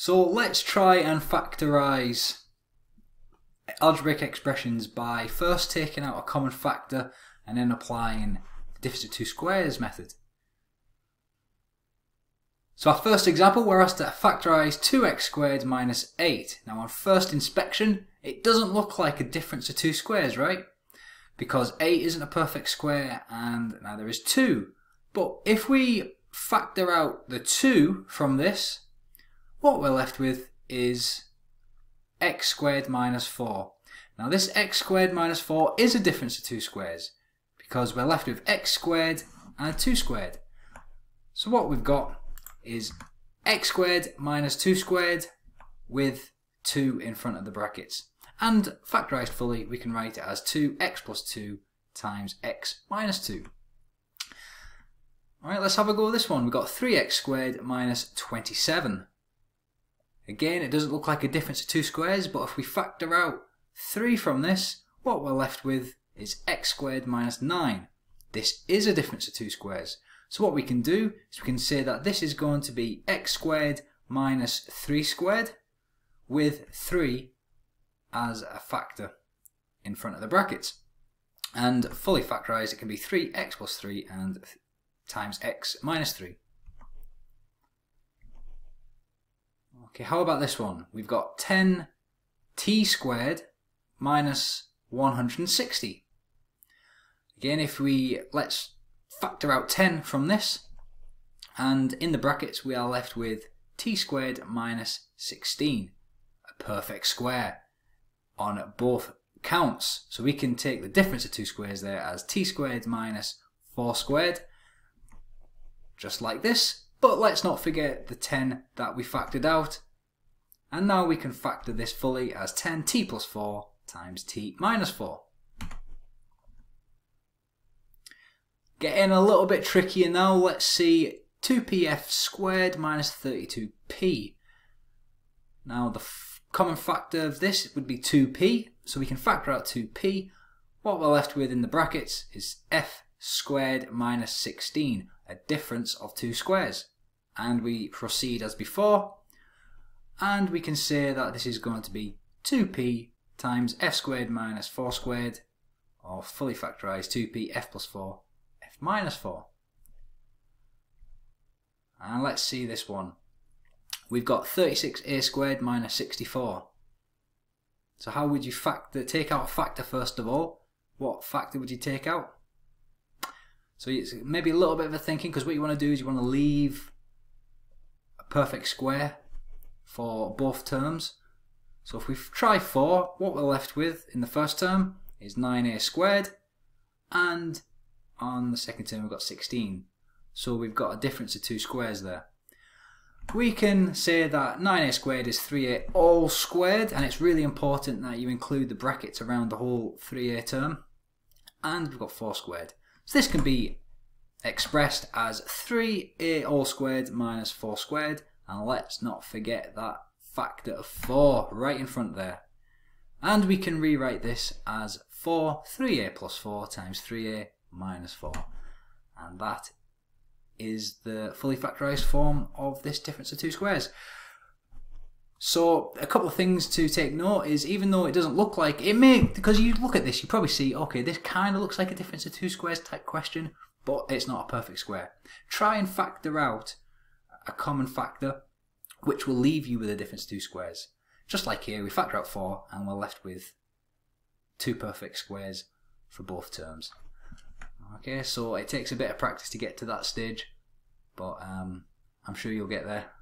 So let's try and factorise algebraic expressions by first taking out a common factor and then applying the difference of two squares method. So our first example, we're asked to factorise 2x squared minus 8. Now on first inspection, it doesn't look like a difference of two squares, right? Because 8 isn't a perfect square and neither is 2. But if we factor out the 2 from this, what we're left with is x squared minus 4. Now this x squared minus 4 is a difference of two squares because we're left with x squared and 2 squared. So what we've got is x squared minus 2 squared with 2 in front of the brackets. And factorised fully, we can write it as 2x plus 2 times x minus 2. Alright, let's have a go with this one. We've got 3x squared minus 27. Again, it doesn't look like a difference of two squares, but if we factor out 3 from this, what we're left with is x squared minus 9. This is a difference of two squares. So what we can do is we can say that this is going to be x squared minus 3 squared with 3 as a factor in front of the brackets. And fully factorised, it can be 3x plus 3 and times x minus 3. Okay, how about this one? We've got 10t squared minus 160. Again, let's factor out 10 from this, and in the brackets we are left with t squared minus 16, a perfect square on both counts. So we can take the difference of two squares there as t squared minus 4 squared, just like this. But let's not forget the 10 that we factored out. And now we can factor this fully as 10t plus 4 times t minus 4. Getting a little bit trickier now. Let's see 2pf squared minus 32p. Now the common factor of this would be 2p, so we can factor out 2p. What we're left with in the brackets is f squared minus 16, a difference of two squares. And we proceed as before, and we can say that this is going to be 2p times f squared minus 4 squared, or fully factorised 2p f plus 4 f minus 4. And let's see this one. We've got 36a squared minus 64. So how would you take out a factor first of all? What factor would you take out? So it's maybe a little bit of a thinking, because what you want to do is you want to leave a perfect square for both terms. So if we try 4, what we're left with in the first term is 9a squared, and on the second term we've got 16. So we've got a difference of two squares there. We can say that 9a squared is 3a all squared, and it's really important that you include the brackets around the whole 3a term. And we've got 4 squared. So this can be expressed as 3a all squared minus 4 squared, and let's not forget that factor of 4 right in front there. And we can rewrite this as 3a plus 4 times 3a minus 4. And that is the fully factorised form of this difference of two squares. So a couple of things to take note is, even though it doesn't look like it may, because you look at this, you probably see, okay, this kind of looks like a difference of two squares type question, but it's not a perfect square. Try and factor out a common factor which will leave you with a difference of two squares. Just like here, we factor out 4 and we're left with 2 perfect squares for both terms. Okay, so it takes a bit of practice to get to that stage, but I'm sure you'll get there.